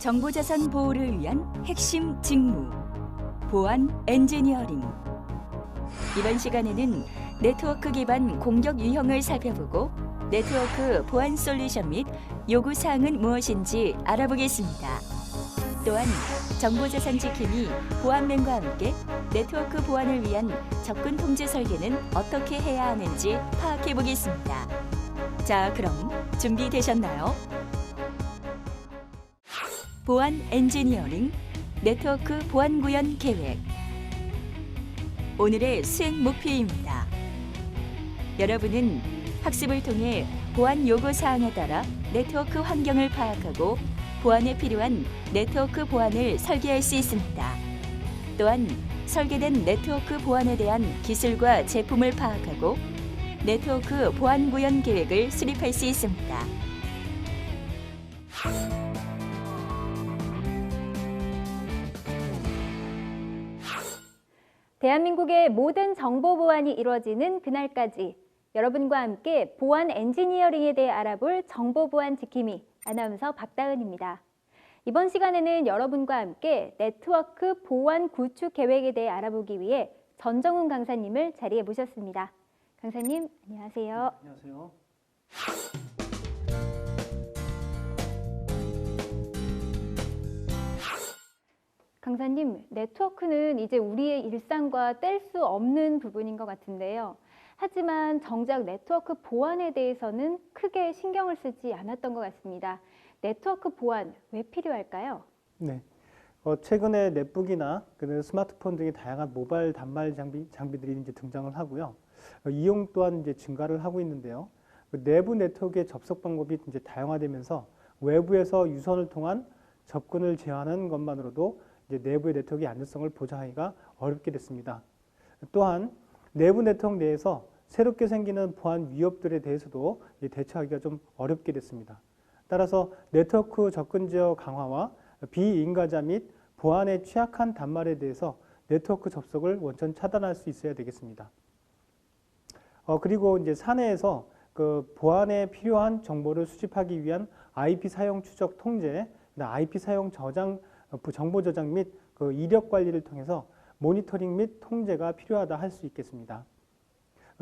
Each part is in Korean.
정보자산 보호를 위한 핵심 직무, 보안 엔지니어링. 이번 시간에는 네트워크 기반 공격 유형을 살펴보고 네트워크 보안 솔루션 및 요구사항은 무엇인지 알아보겠습니다. 또한 정보자산 지킴이 보안맨과 함께 네트워크 보안을 위한 접근 통제 설계는 어떻게 해야 하는지 파악해 보겠습니다. 자, 그럼 준비되셨나요? 보안 엔지니어링 네트워크 보안 구현 계획. 오늘의 수행 목표입니다. 여러분은 학습을 통해 보안 요구 사항에 따라 네트워크 환경을 파악하고 보안에 필요한 네트워크 보안을 설계할 수 있습니다. 또한 설계된 네트워크 보안에 대한 기술과 제품을 파악하고 네트워크 보안 구현 계획을 수립할 수 있습니다. 대한민국의 모든 정보 보안이 이루어지는 그날까지 여러분과 함께 보안 엔지니어링에 대해 알아볼 정보보안 지킴이 아나운서 박다은입니다. 이번 시간에는 여러분과 함께 네트워크 보안 구축 계획에 대해 알아보기 위해 전정훈 강사님을 자리에 모셨습니다. 강사님, 안녕하세요. 안녕하세요. 강사님, 네트워크는 이제 우리의 일상과 뗄 수 없는 부분인 것 같은데요. 하지만 정작 네트워크 보안에 대해서는 크게 신경을 쓰지 않았던 것 같습니다. 네트워크 보안 왜 필요할까요? 네. 최근에 넷북이나 스마트폰 등의 다양한 모바일 단말 장비들이 이제 등장을 하고요. 이용 또한 이제 증가를 하고 있는데요. 내부 네트워크의 접속 방법이 이제 다양화되면서 외부에서 유선을 통한 접근을 제한하는 것만으로도 이제 내부의 네트워크의 안전성을 보장하기가 어렵게 됐습니다. 또한 내부 네트워크 내에서 새롭게 생기는 보안 위협들에 대해서도 대처하기가 좀 어렵게 됐습니다. 따라서 네트워크 접근 제어 강화와 비인가자 및 보안에 취약한 단말에 대해서 네트워크 접속을 원천 차단할 수 있어야 되겠습니다. 그리고 이제 사내에서 보안에 필요한 정보를 수집하기 위한 IP 사용 추적 통제, IP 사용 저장, 정보 저장 및 이력 관리를 통해서 모니터링 및 통제가 필요하다 할 수 있겠습니다.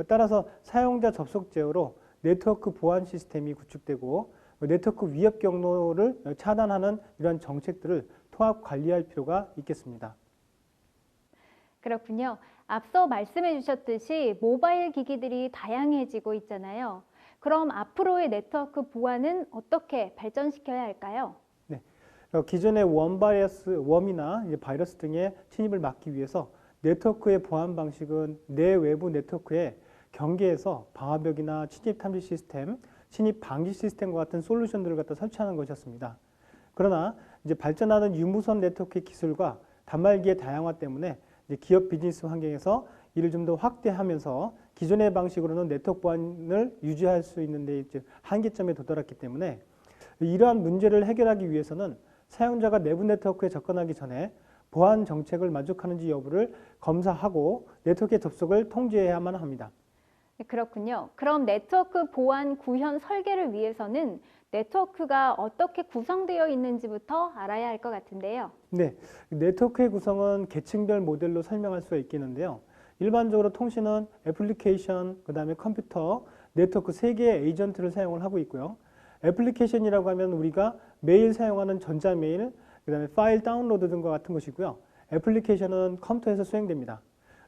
따라서 사용자 접속 제어로 네트워크 보안 시스템이 구축되고 네트워크 위협 경로를 차단하는 이러한 정책들을 통합 관리할 필요가 있겠습니다. 그렇군요. 앞서 말씀해 주셨듯이 모바일 기기들이 다양해지고 있잖아요. 그럼 앞으로의 네트워크 보안은 어떻게 발전시켜야 할까요? 네. 기존의 웜이나 바이러스 등의 침입을 막기 위해서 네트워크의 보안 방식은 내외부 네트워크에 경계에서 방화벽이나 침입 탐지 시스템, 침입 방지 시스템과 같은 솔루션들을 갖다 설치하는 것이었습니다. 그러나 이제 발전하는 유무선 네트워크의 기술과 단말기의 다양화 때문에 이제 기업 비즈니스 환경에서 이를 좀 더 확대하면서 기존의 방식으로는 네트워크 보안을 유지할 수 있는데 이제 한계점에 도달했기 때문에 이러한 문제를 해결하기 위해서는 사용자가 내부 네트워크에 접근하기 전에 보안 정책을 만족하는지 여부를 검사하고 네트워크의 접속을 통제해야만 합니다. 그렇군요. 그럼 네트워크 보안 구현 설계를 위해서는 네트워크가 어떻게 구성되어 있는지부터 알아야 할 것 같은데요. 네, 네트워크의 구성은 계층별 모델로 설명할 수가 있겠는데요. 일반적으로 통신은 애플리케이션, 그다음에 컴퓨터, 네트워크 3개의 에이전트를 사용을 하고 있고요. 애플리케이션이라고 하면 우리가 매일 사용하는 전자메일, 그다음에 파일 다운로드 등과 같은 것이고요. 애플리케이션은 컴퓨터에서 수행됩니다.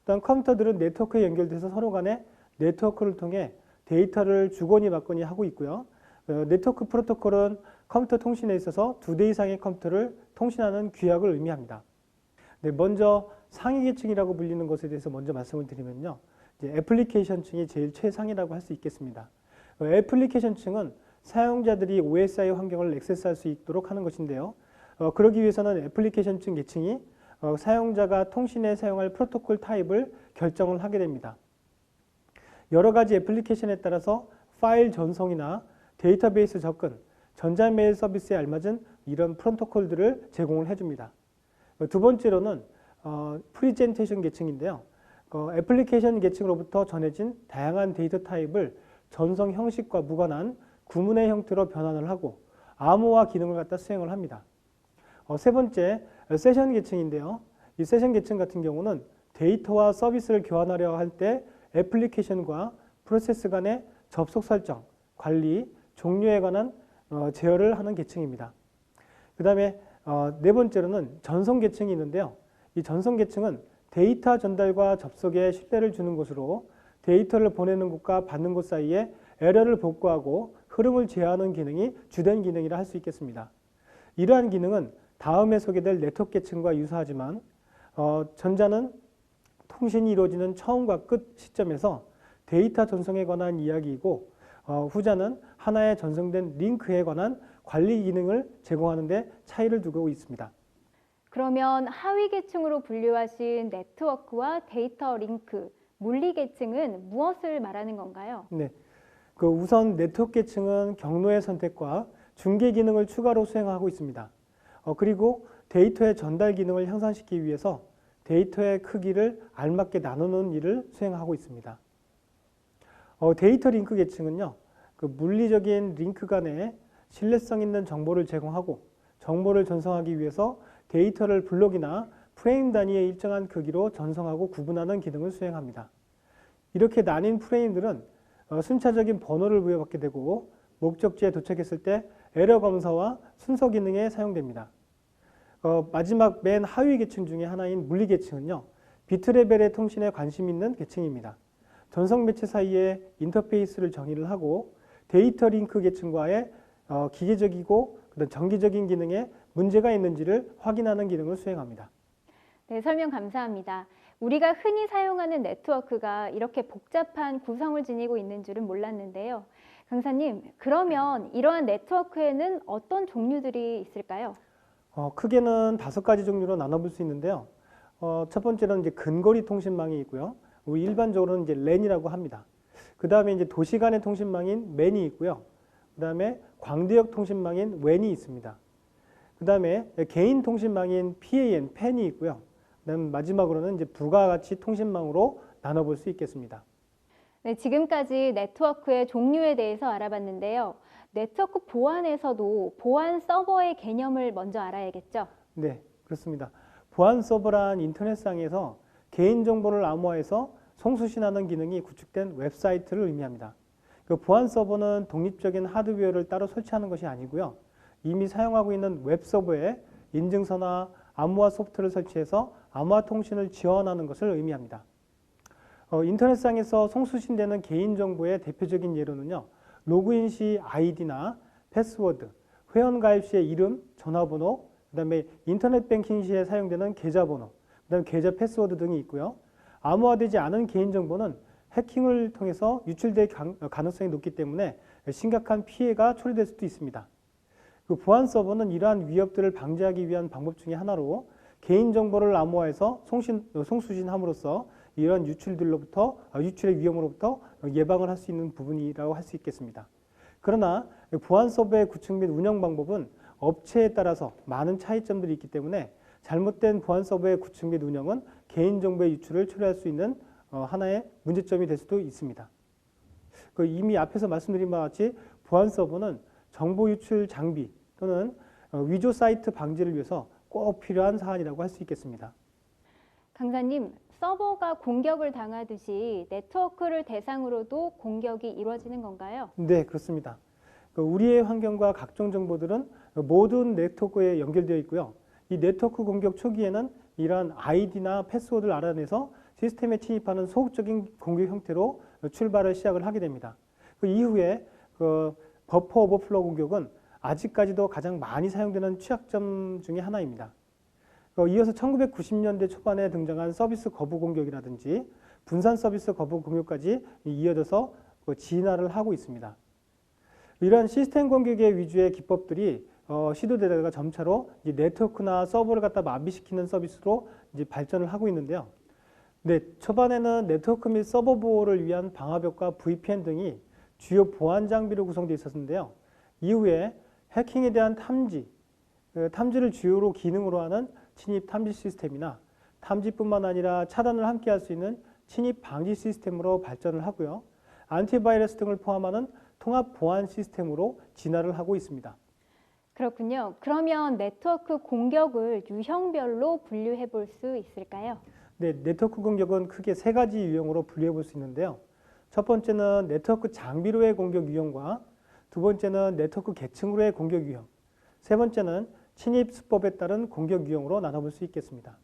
또한 컴퓨터들은 네트워크에 연결돼서 서로 간에 네트워크를 통해 데이터를 주거니 받거니 하고 있고요. 네트워크 프로토콜은 컴퓨터 통신에 있어서 2대 이상의 컴퓨터를 통신하는 규약을 의미합니다. 네, 먼저 상위 계층이라고 불리는 것에 대해서 먼저 말씀을 드리면요. 이제 애플리케이션층이 제일 최상이라고 할 수 있겠습니다. 애플리케이션층은 사용자들이 OSI 환경을 액세스할 수 있도록 하는 것인데요. 그러기 위해서는 애플리케이션층 계층이 사용자가 통신에 사용할 프로토콜 타입을 결정을 하게 됩니다. 여러 가지 애플리케이션에 따라서 파일 전송이나 데이터베이스 접근, 전자메일 서비스에 알맞은 이런 프로토콜들을 제공을 해줍니다. 두 번째로는 프리젠테이션 계층인데요. 애플리케이션 계층으로부터 전해진 다양한 데이터 타입을 전송 형식과 무관한 구문의 형태로 변환을 하고 암호화 기능을 갖다 수행을 합니다. 세 번째, 세션 계층인데요. 이 세션 계층 같은 경우는 데이터와 서비스를 교환하려 할 때 애플리케이션과 프로세스 간의 접속 설정, 관리, 종료에 관한 제어를 하는 계층입니다. 그 다음에 네 번째로는 전송 계층이 있는데요. 이 전송 계층은 데이터 전달과 접속에 신뢰를 주는 곳으로 데이터를 보내는 곳과 받는 곳 사이에 에러를 복구하고 흐름을 제어하는 기능이 주된 기능이라 할 수 있겠습니다. 이러한 기능은 다음에 소개될 네트워크 계층과 유사하지만 전자는 통신이 이루어지는 처음과 끝 시점에서 데이터 전송에 관한 이야기이고 후자는 하나의 전송된 링크에 관한 관리 기능을 제공하는 데 차이를 두고 있습니다. 그러면 하위 계층으로 분류하신 네트워크와 데이터 링크, 물리 계층은 무엇을 말하는 건가요? 네, 우선 네트워크 계층은 경로의 선택과 중계 기능을 추가로 수행하고 있습니다. 그리고 데이터의 전달 기능을 향상시키기 위해서 데이터의 크기를 알맞게 나누는 일을 수행하고 있습니다. 데이터 링크 계층은요, 물리적인 링크 간에 신뢰성 있는 정보를 제공하고 정보를 전송하기 위해서 데이터를 블록이나 프레임 단위의 일정한 크기로 전송하고 구분하는 기능을 수행합니다. 이렇게 나뉜 프레임들은 순차적인 번호를 부여받게 되고 목적지에 도착했을 때 에러 검사와 순서 기능에 사용됩니다. 마지막 맨 하위 계층 중에 하나인 물리 계층은요, 비트 레벨의 통신에 관심 있는 계층입니다. 전송 매체 사이에 인터페이스를 정의를 하고 데이터 링크 계층과의 기계적이고 정기적인 기능에 문제가 있는지를 확인하는 기능을 수행합니다. 네, 설명 감사합니다. 우리가 흔히 사용하는 네트워크가 이렇게 복잡한 구성을 지니고 있는 줄은 몰랐는데요. 강사님, 그러면 이러한 네트워크에는 어떤 종류들이 있을까요? 크게는 5가지 종류로 나눠볼 수 있는데요. 첫 번째는 이제 근거리 통신망이 있고요. 일반적으로는 이제 랜이라고 합니다. 그 다음에 이제 도시 간의 통신망인 맨이 있고요. 그 다음에 광대역 통신망인 웬이 있습니다. 그 다음에 개인 통신망인 PAN, 팬이 있고요. 그다음 마지막으로는 이제 부가 가치 통신망으로 나눠볼 수 있겠습니다. 네, 지금까지 네트워크의 종류에 대해서 알아봤는데요. 네트워크 보안에서도 보안 서버의 개념을 먼저 알아야겠죠? 네, 그렇습니다. 보안 서버란 인터넷상에서 개인정보를 암호화해서 송수신하는 기능이 구축된 웹사이트를 의미합니다. 보안 서버는 독립적인 하드웨어를 따로 설치하는 것이 아니고요. 이미 사용하고 있는 웹서버에 인증서나 암호화 소프트를 설치해서 암호화 통신을 지원하는 것을 의미합니다. 인터넷상에서 송수신되는 개인정보의 대표적인 예로는요, 로그인 시 아이디나 패스워드, 회원가입 시의 이름, 전화번호, 그 다음에 인터넷 뱅킹 시에 사용되는 계좌번호, 그 다음에 계좌 패스워드 등이 있고요. 암호화되지 않은 개인정보는 해킹을 통해서 유출될 가능성이 높기 때문에 심각한 피해가 초래될 수도 있습니다. 보안 서버는 이러한 위협들을 방지하기 위한 방법 중에 하나로 개인정보를 암호화해서 송수신함으로써 이런 유출의 위험으로부터 예방을 할 수 있는 부분이라고 할 수 있겠습니다. 그러나 보안 서버의 구축 및 운영 방법은 업체에 따라서 많은 차이점들이 있기 때문에 잘못된 보안 서버의 구축 및 운영은 개인정보의 유출을 초래할 수 있는 하나의 문제점이 될 수도 있습니다. 이미 앞에서 말씀드린 바와 같이 보안 서버는 정보 유출 장비 또는 위조 사이트 방지를 위해서 꼭 필요한 사안이라고 할 수 있겠습니다. 강사님, 서버가 공격을 당하듯이 네트워크를 대상으로도 공격이 이루어지는 건가요? 네, 그렇습니다. 우리의 환경과 각종 정보들은 모든 네트워크에 연결되어 있고요. 이 네트워크 공격 초기에는 이러한 아이디나 패스워드를 알아내서 시스템에 침입하는 소극적인 공격 형태로 출발을 시작을 하게 됩니다. 그 이후에 버퍼 오버플로 공격은 아직까지도 가장 많이 사용되는 취약점 중에 하나입니다. 이어서 1990년대 초반에 등장한 서비스 거부 공격이라든지 분산 서비스 거부 공격까지 이어져서 진화를 하고 있습니다. 이러한 시스템 공격의 위주의 기법들이 시도되다가 점차로 이제 네트워크나 서버를 갖다 마비시키는 서비스로 이제 발전을 하고 있는데요. 네, 초반에는 네트워크 및 서버 보호를 위한 방화벽과 VPN 등이 주요 보안 장비로 구성되어 있었는데요. 이후에 해킹에 대한 탐지를 주요로 기능으로 하는 침입 탐지 시스템이나 탐지뿐만 아니라 차단을 함께 할 수 있는 침입 방지 시스템으로 발전을 하고요. 안티바이러스 등을 포함하는 통합 보안 시스템으로 진화를 하고 있습니다. 그렇군요. 그러면 네트워크 공격을 유형별로 분류해 볼 수 있을까요? 네, 네트워크 공격은 크게 세 가지 유형으로 분류해 볼 수 있는데요. 첫 번째는 네트워크 장비로의 공격 유형과 두 번째는 네트워크 계층으로의 공격 유형, 세 번째는 침입 수법에 따른 공격 유형으로 나눠볼 수 있겠습니다.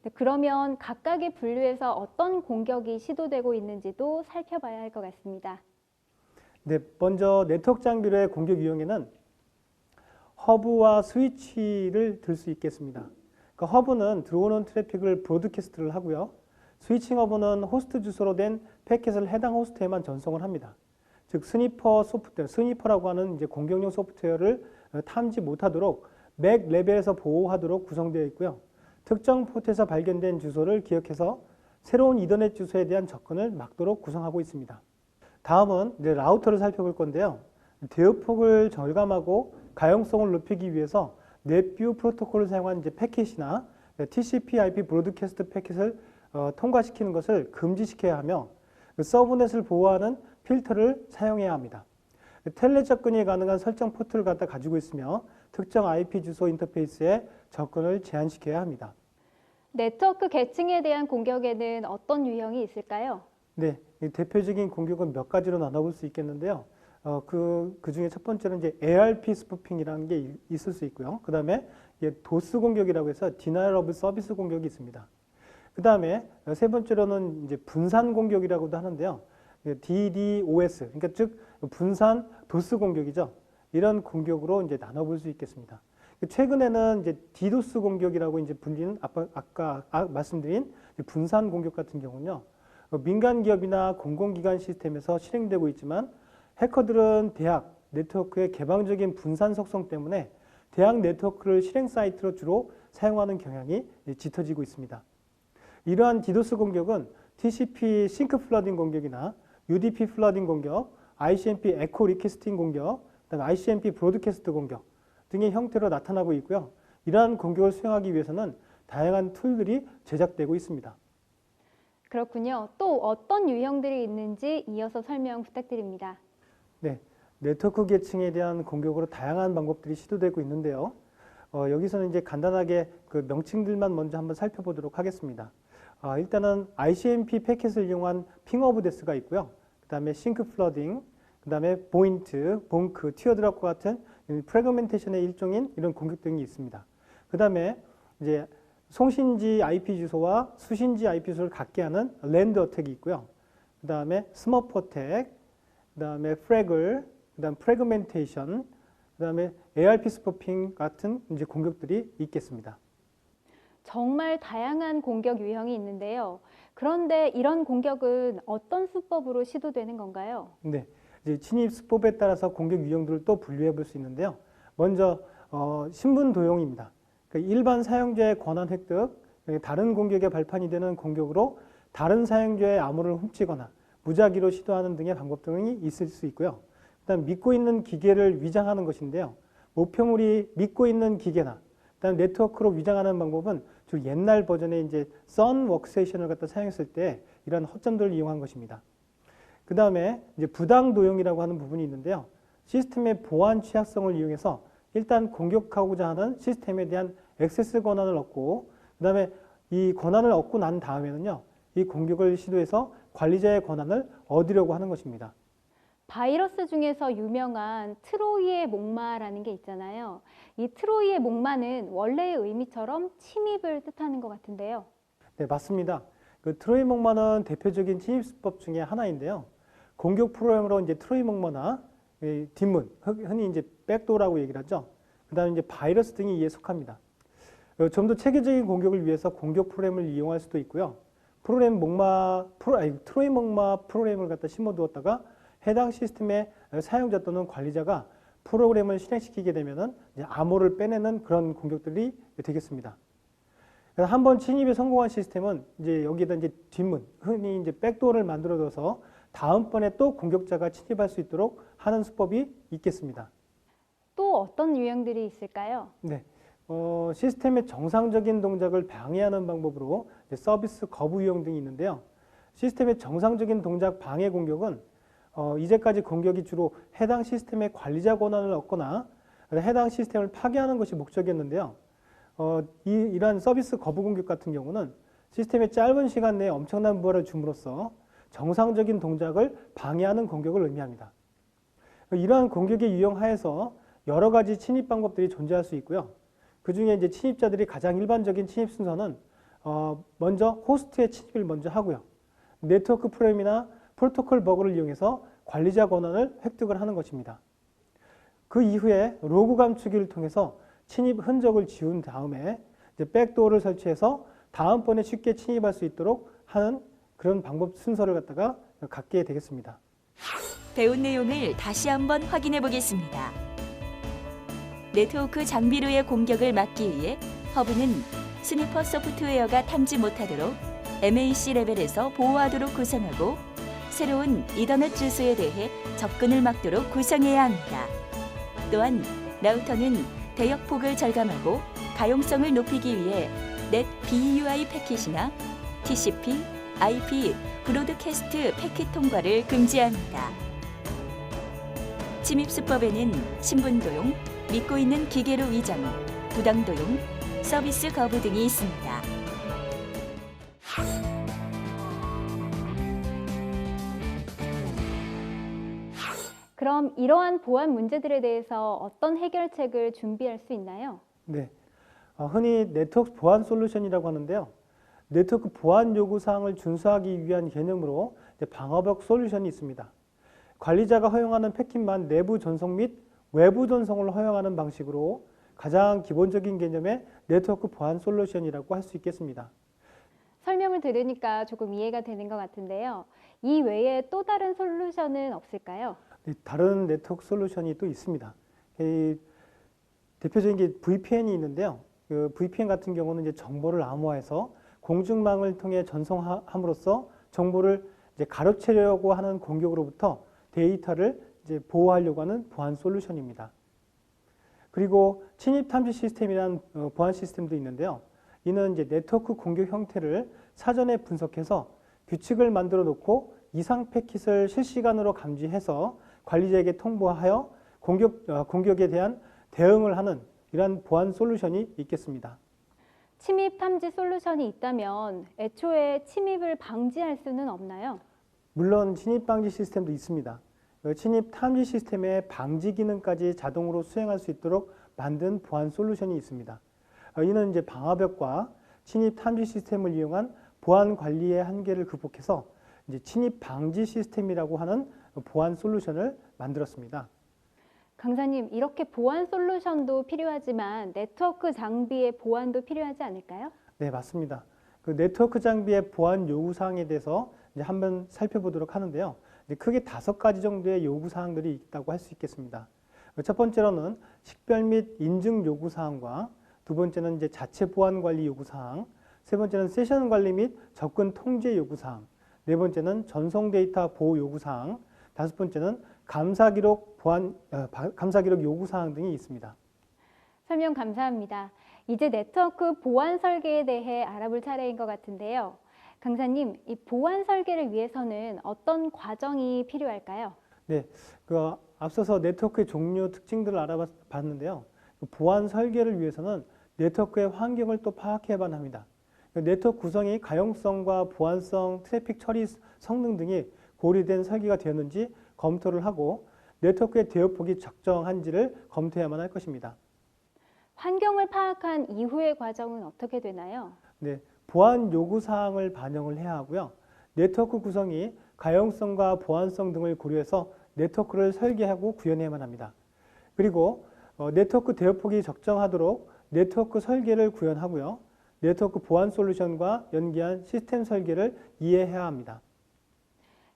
네, 그러면 각각의 분류에서 어떤 공격이 시도되고 있는지도 살펴봐야 할 것 같습니다. 네, 먼저 네트워크 장비로의 공격 유형에는 허브와 스위치를 들 수 있겠습니다. 그러니까 허브는 들어오는 트래픽을 브로드캐스트를 하고요. 스위칭 허브는 호스트 주소로 된 패킷을 해당 호스트에만 전송을 합니다. 즉 스니퍼 소프트웨어, 스니퍼라고 하는 이제 공격용 소프트웨어를 탐지 못하도록 맥 레벨에서 보호하도록 구성되어 있고요. 특정 포트에서 발견된 주소를 기억해서 새로운 이더넷 주소에 대한 접근을 막도록 구성하고 있습니다. 다음은 이제 라우터를 살펴볼 건데요. 대역폭을 절감하고 가용성을 높이기 위해서 넷뷰 프로토콜을 사용한 이제 패킷이나 TCP/IP 브로드캐스트 패킷을 통과시키는 것을 금지시켜야 하며 서브넷을 보호하는 필터를 사용해야 합니다. 텔레 접근이 가능한 설정 포트를 가지고 있으며 특정 IP 주소 인터페이스에 접근을 제한시켜야 합니다. 네트워크 계층에 대한 공격에는 어떤 유형이 있을까요? 네, 이 대표적인 공격은 몇 가지로 나눠볼 수 있겠는데요. 그 중에 첫 번째는 이제 ARP 스푸핑이라는 게 있을 수 있고요. 그 다음에 도스 공격이라고 해서 Denial of Service 공격이 있습니다. 그 다음에 세 번째로는 이제 분산 공격이라고도 하는데요. DDoS, 그러니까 즉 분산 도스 공격이죠. 이런 공격으로 이제 나눠볼 수 있겠습니다. 최근에는 이제 디도스 공격이라고 이제 불리는 아까 말씀드린 분산 공격 같은 경우는요. 민간 기업이나 공공기관 시스템에서 실행되고 있지만 해커들은 대학 네트워크의 개방적인 분산 속성 때문에 대학 네트워크를 실행 사이트로 주로 사용하는 경향이 짙어지고 있습니다. 이러한 디도스 공격은 TCP 싱크 플러딩 공격이나 UDP 플러딩 공격, ICMP 에코 리퀘스팅 공격, 그다음에 ICMP 브로드캐스트 공격 등의 형태로 나타나고 있고요. 이러한 공격을 수행하기 위해서는 다양한 툴들이 제작되고 있습니다. 그렇군요. 또 어떤 유형들이 있는지 이어서 설명 부탁드립니다. 네, 네트워크 계층에 대한 공격으로 다양한 방법들이 시도되고 있는데요. 여기서는 이제 간단하게 그 명칭들만 먼저 한번 살펴보도록 하겠습니다. 일단은 ICMP 패킷을 이용한 핑 오브 데스가 있고요. 그 다음에 싱크 플러딩, 그 다음에 보인트, 봉크, 티어드랍과 같은 프래그멘테이션의 일종인 이런 공격 등이 있습니다. 그 다음에 이제 송신지 IP 주소와 수신지 IP 주소를 갖게 하는 랜드 어택이 있고요. 그 다음에 스머프 어택, 그 다음에 프래글, 그 다음 프래그멘테이션, 그 다음에 ARP 스포핑 같은 이제 공격들이 있겠습니다. 정말 다양한 공격 유형이 있는데요. 그런데 이런 공격은 어떤 수법으로 시도되는 건가요? 네, 이제 침입 수법에 따라서 공격 유형들을 또 분류해 볼 수 있는데요. 먼저 신분 도용입니다. 그러니까 일반 사용자의 권한 획득, 다른 공격의 발판이 되는 공격으로 다른 사용자의 암호를 훔치거나 무작위로 시도하는 등의 방법 등이 있을 수 있고요. 그다음 믿고 있는 기계를 위장하는 것인데요. 목표물이 믿고 있는 기계나 그다음 네트워크로 위장하는 방법은 주로 옛날 버전의 이제 썬 워크세이션을 갖다 사용했을 때 이런 허점들을 이용한 것입니다. 그 다음에 이제 부당 도용이라고 하는 부분이 있는데요. 시스템의 보안 취약성을 이용해서 일단 공격하고자 하는 시스템에 대한 액세스 권한을 얻고 그 다음에 이 권한을 얻고 난 다음에는요. 이 공격을 시도해서 관리자의 권한을 얻으려고 하는 것입니다. 바이러스 중에서 유명한 트로이의 목마라는 게 있잖아요. 이 트로이의 목마는 원래의 의미처럼 침입을 뜻하는 것 같은데요. 네, 맞습니다. 그 트로이 목마는 대표적인 침입 수법 중에 하나인데요. 공격 프로그램으로 이제 트로이 목마나 뒷문, 흔히 이제 백도어라고 얘기를 하죠. 그다음에 이제 바이러스 등이 이에 속합니다. 좀 더 체계적인 공격을 위해서 공격 프로그램을 이용할 수도 있고요. 트로이 목마 프로그램을 갖다 심어두었다가 해당 시스템의 사용자 또는 관리자가 프로그램을 실행시키게 되면은 이제 암호를 빼내는 그런 공격들이 되겠습니다. 한번 침입에 성공한 시스템은 이제 여기에다 이제 뒷문, 흔히 이제 백도어를 만들어둬서 다음번에 또 공격자가 침입할 수 있도록 하는 수법이 있겠습니다. 또 어떤 유형들이 있을까요? 네, 시스템의 정상적인 동작을 방해하는 방법으로 서비스 거부 유형 등이 있는데요. 시스템의 정상적인 동작 방해 공격은 이제까지 공격이 주로 해당 시스템의 관리자 권한을 얻거나 해당 시스템을 파괴하는 것이 목적이었는데요. 이러한 서비스 거부 공격 같은 경우는 시스템의 짧은 시간 내에 엄청난 부하를 줌으로써 정상적인 동작을 방해하는 공격을 의미합니다. 이러한 공격의 유형 하에서 여러 가지 침입 방법들이 존재할 수 있고요. 그 중에 이제 침입자들이 가장 일반적인 침입 순서는 먼저 호스트의 침입을 먼저 하고요. 네트워크 프로그램이나 프로토콜 버그를 이용해서 관리자 권한을 획득을 하는 것입니다. 그 이후에 로그 감추기를 통해서 침입 흔적을 지운 다음에 이제 백도어를 설치해서 다음번에 쉽게 침입할 수 있도록 하는 그런 방법 순서를 갖게 되겠습니다. 배운 내용을 다시 한번 확인해 보겠습니다. 네트워크 장비로의 공격을 막기 위해 허브는 스니퍼 소프트웨어가 탐지 못하도록 MAC 레벨에서 보호하도록 구성하고 새로운 이더넷 주소에 대해 접근을 막도록 구성해야 합니다. 또한 라우터는 대역폭을 절감하고 가용성을 높이기 위해 넷 BUI 패킷이나 TCP, IP, 브로드캐스트 패킷 통과를 금지합니다. 침입 수법에는 신분도용, 믿고 있는 기계로 위장, 부당도용, 서비스 거부 등이 있습니다. 그럼 이러한 보안 문제들에 대해서 어떤 해결책을 준비할 수 있나요? 네, 흔히 네트워크 보안 솔루션이라고 하는데요. 네트워크 보안 요구 사항을 준수하기 위한 개념으로 방어벽 솔루션이 있습니다. 관리자가 허용하는 패킷만 내부 전송 및 외부 전송을 허용하는 방식으로 가장 기본적인 개념의 네트워크 보안 솔루션이라고 할 수 있겠습니다. 설명을 들으니까 조금 이해가 되는 것 같은데요. 이 외에 또 다른 솔루션은 없을까요? 네, 다른 네트워크 솔루션이 또 있습니다. 대표적인 게 VPN이 있는데요. 그 VPN 같은 경우는 이제 정보를 암호화해서 공중망을 통해 전송함으로써 정보를 이제 가로채려고 하는 공격으로부터 데이터를 이제 보호하려고 하는 보안 솔루션입니다. 그리고 침입 탐지 시스템이라는 보안 시스템도 있는데요. 이는 이제 네트워크 공격 형태를 사전에 분석해서 규칙을 만들어 놓고 이상 패킷을 실시간으로 감지해서 관리자에게 통보하여 공격에 대한 대응을 하는 이러한 보안 솔루션이 있겠습니다. 침입 탐지 솔루션이 있다면 애초에 침입을 방지할 수는 없나요? 물론 침입 방지 시스템도 있습니다. 침입 탐지 시스템의 방지 기능까지 자동으로 수행할 수 있도록 만든 보안 솔루션이 있습니다. 이는 이제 방화벽과 침입 탐지 시스템을 이용한 보안 관리의 한계를 극복해서 이제 침입 방지 시스템이라고 하는 보안 솔루션을 만들었습니다. 강사님, 이렇게 보안 솔루션도 필요하지만 네트워크 장비의 보안도 필요하지 않을까요? 네, 맞습니다. 그 네트워크 장비의 보안 요구 사항에 대해서 이제 한번 살펴보도록 하는데요. 이제 크게 5가지 정도의 요구 사항들이 있다고 할 수 있겠습니다. 첫 번째로는 식별 및 인증 요구 사항과 두 번째는 이제 자체 보안 관리 요구 사항, 세 번째는 세션 관리 및 접근 통제 요구 사항, 네 번째는 전송 데이터 보호 요구 사항, 다섯 번째는 감사 기록 요구 사항 등이 있습니다. 설명 감사합니다. 이제 네트워크 보안 설계에 대해 알아볼 차례인 것 같은데요. 강사님, 이 보안 설계를 위해서는 어떤 과정이 필요할까요? 네, 앞서서 네트워크의 종류 특징들을 알아봤는데요. 보안 설계를 위해서는 네트워크의 환경을 또 파악해야만 합니다. 네트워크 구성이 가용성과 보안성, 트래픽 처리 성능 등이 고려된 설계가 되었는지 검토를 하고 네트워크의 대역폭이 적정한지를 검토해야만 할 것입니다. 환경을 파악한 이후의 과정은 어떻게 되나요? 네, 보안 요구 사항을 반영을 해야 하고요. 네트워크 구성이 가용성과 보안성 등을 고려해서 네트워크를 설계하고 구현해야만 합니다. 그리고 네트워크 대역폭이 적정하도록 네트워크 설계를 구현하고요. 네트워크 보안 솔루션과 연계한 시스템 설계를 이해해야 합니다.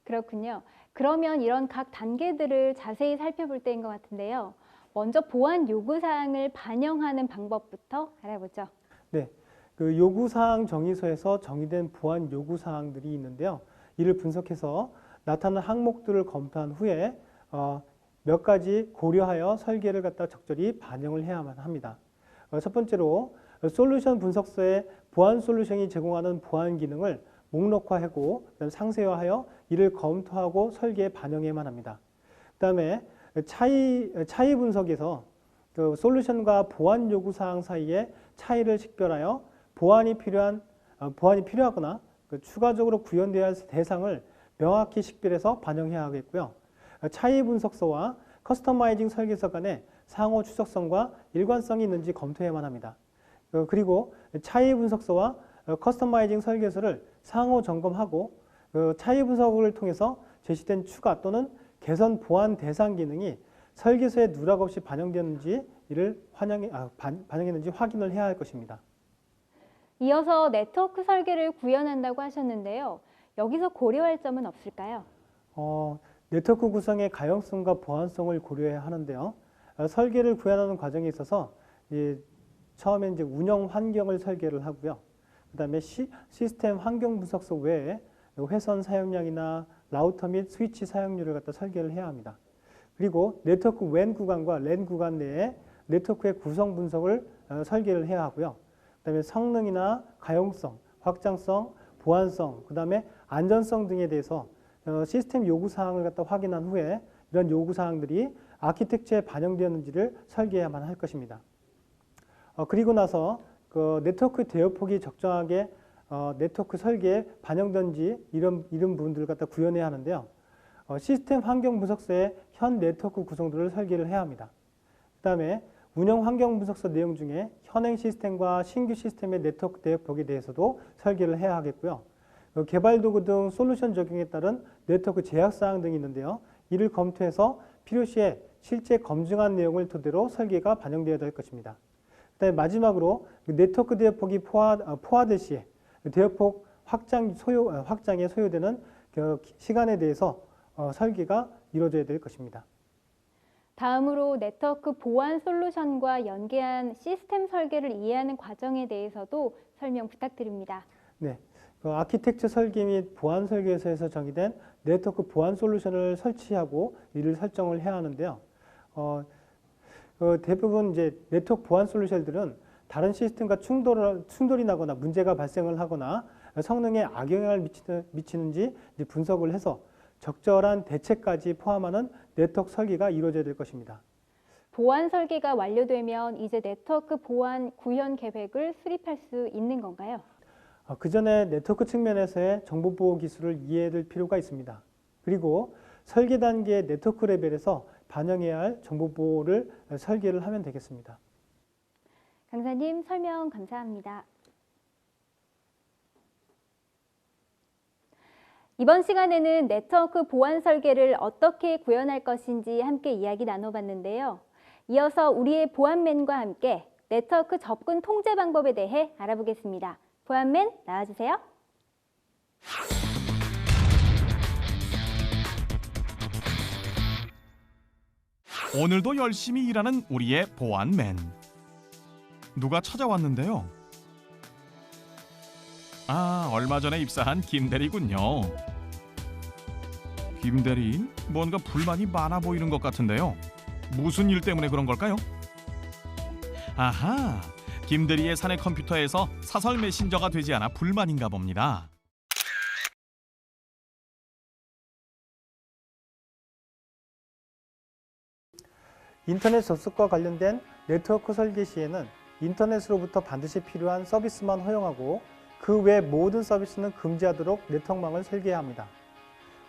그렇군요. 그러면 이런 각 단계들을 자세히 살펴볼 때인 것 같은데요. 먼저 보안 요구사항을 반영하는 방법부터 알아보죠. 네, 그 요구사항 정의서에서 정의된 보안 요구사항들이 있는데요. 이를 분석해서 나타난 항목들을 검토한 후에 몇 가지 고려하여 설계를 적절히 반영을 해야만 합니다. 첫 번째로 솔루션 분석서에 보안 솔루션이 제공하는 보안 기능을 목록화하고 상세화하여 이를 검토하고 설계에 반영해야만 합니다. 그 다음에 차이 분석에서 그 솔루션과 보안 요구 사항 사이의 차이를 식별하여 보안이 필요하거나 추가적으로 구현되어야 할 대상을 명확히 식별해서 반영해야 하겠고요. 차이 분석서와 커스터마이징 설계서 간의 상호 추적성과 일관성이 있는지 검토해야만 합니다. 그리고 차이 분석서와 커스터마이징 설계서를 상호 점검하고 차이 분석을 통해서 제시된 추가 또는 개선 보안 대상 기능이 설계서에 누락 없이 반영되었는지 반영했는지 확인을 해야 할 것입니다. 이어서 네트워크 설계를 구현한다고 하셨는데요. 여기서 고려할 점은 없을까요? 네트워크 구성의 가용성과 보안성을 고려해야 하는데요. 설계를 구현하는 과정에 있어서 처음에 운영 환경을 설계를 하고요. 그다음에 시스템 환경 분석서 외에 회선 사용량이나 라우터 및 스위치 사용률을 설계를 해야 합니다. 그리고 네트워크 WAN 구간과 LAN 구간 내에 네트워크의 구성 분석을 설계를 해야 하고요. 그다음에 성능이나 가용성, 확장성, 보안성, 그다음에 안전성 등에 대해서 시스템 요구 사항을 확인한 후에 이런 요구 사항들이 아키텍처에 반영되었는지를 설계해야만 할 것입니다. 그리고 나서 그 네트워크 대역폭이 적정하게 네트워크 설계에 반영된지 이런 부분들을 구현해야 하는데요. 시스템 환경 분석서에 현 네트워크 구성들을 설계를 해야 합니다. 그다음에 운영 환경 분석서 내용 중에 현행 시스템과 신규 시스템의 네트워크 대역폭에 대해서도 설계를 해야 하겠고요. 개발 도구 등 솔루션 적용에 따른 네트워크 제약 사항 등이 있는데요. 이를 검토해서 필요시에 실제 검증한 내용을 토대로 설계가 반영되어야 될 것입니다. 그다음에 마지막으로 네트워크 대역폭이 포화될 시에 대역폭 확장에 소요되는 시간에 대해서 설계가 이루어져야 될 것입니다. 다음으로 네트워크 보안 솔루션과 연계한 시스템 설계를 이해하는 과정에 대해서도 설명 부탁드립니다. 네, 아키텍처 설계 및 보안 설계서에서 정의된 네트워크 보안 솔루션을 설치하고 이를 설정을 해야 하는데요. 대부분 네트워크 보안 솔루션들은 다른 시스템과 충돌이 나거나 문제가 발생을 하거나 성능에 악영향을 미치는지 분석을 해서 적절한 대책까지 포함하는 네트워크 설계가 이루어져야 될 것입니다. 보안 설계가 완료되면 이제 네트워크 보안 구현 계획을 수립할 수 있는 건가요? 그 전에 네트워크 측면에서의 정보보호 기술을 이해할 필요가 있습니다. 그리고 설계 단계의 네트워크 레벨에서 반영해야 할 정보보호를 설계를 하면 되겠습니다. 강사님 설명 감사합니다. 이번 시간에는 네트워크 보안 설계를 어떻게 구현할 것인지 함께 이야기 나눠봤는데요. 이어서 우리의 보안맨과 함께 네트워크 접근 통제 방법에 대해 알아보겠습니다. 보안맨 나와주세요. 오늘도 열심히 일하는 우리의 보안맨. 누가 찾아왔는데요. 얼마 전에 입사한 김대리군요. 김대리, 뭔가 불만이 많아 보이는 것 같은데요. 무슨 일 때문에 그런 걸까요? 아하, 김대리의 사내 컴퓨터에서 사설 메신저가 되지 않아 불만인가 봅니다. 인터넷 접속과 관련된 네트워크 설계 시에는 인터넷으로부터 반드시 필요한 서비스만 허용하고 그 외 모든 서비스는 금지하도록 네트워크망을 설계해야 합니다.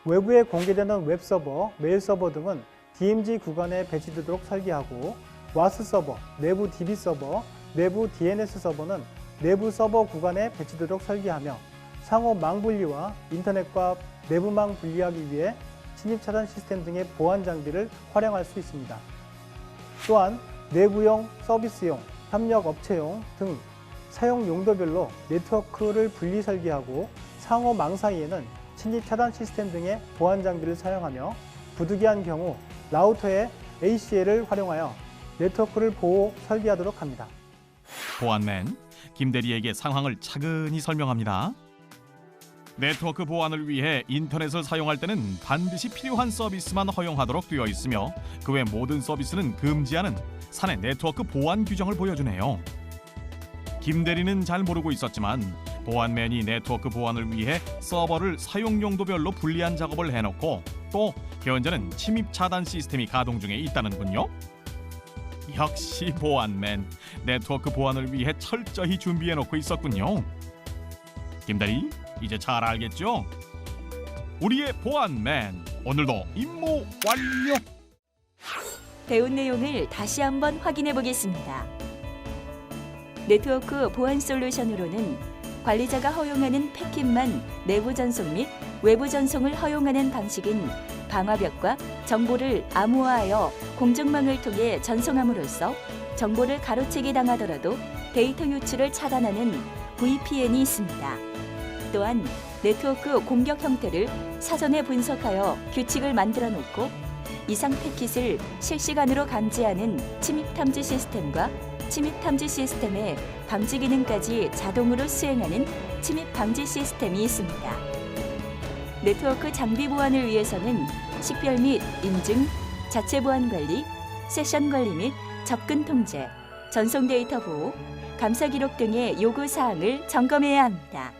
외부에 공개되는 웹서버, 메일 서버 등은 DMZ 구간에 배치되도록 설계하고 WAS 서버, 내부 DB 서버, 내부 DNS 서버는 내부 서버 구간에 배치되도록 설계하며 상호 망 분리와 인터넷과 내부망 분리하기 위해 침입 차단 시스템 등의 보안 장비를 활용할 수 있습니다. 또한 내부용, 서비스용, 협력 업체용 등 사용 용도별로 네트워크를 분리 설계하고 상호 망 사이에는 침입 차단 시스템 등의 보안 장비를 사용하며 부득이한 경우 라우터의 ACL을 활용하여 네트워크를 보호 설계하도록 합니다. 보안맨, 김대리에게 상황을 차근히 설명합니다. 네트워크 보안을 위해 인터넷을 사용할 때는 반드시 필요한 서비스만 허용하도록 되어 있으며 그 외 모든 서비스는 금지하는 사내 네트워크 보안 규정을 보여주네요. 김대리는 잘 모르고 있었지만 보안맨이 네트워크 보안을 위해 서버를 사용 용도별로 분리한 작업을 해놓고 또 현재는 침입 차단 시스템이 가동 중에 있다는군요. 역시 보안맨. 네트워크 보안을 위해 철저히 준비해놓고 있었군요. 김대리, 이제 잘 알겠죠? 우리의 보안맨, 오늘도 임무 완료! 배운 내용을 다시 한번 확인해 보겠습니다. 네트워크 보안 솔루션으로는 관리자가 허용하는 패킷만 내부 전송 및 외부 전송을 허용하는 방식인 방화벽과 정보를 암호화하여 공정망을 통해 전송함으로써 정보를 가로채기 당하더라도 데이터 유출을 차단하는 VPN이 있습니다. 또한 네트워크 공격 형태를 사전에 분석하여 규칙을 만들어 놓고 이상 패킷을 실시간으로 감지하는 침입 탐지 시스템과 침입 탐지 시스템의 방지 기능까지 자동으로 수행하는 침입 방지 시스템이 있습니다. 네트워크 장비 보안을 위해서는 식별 및 인증, 자체 보안 관리, 세션 관리 및 접근 통제, 전송 데이터 보호, 감사 기록 등의 요구 사항을 점검해야 합니다.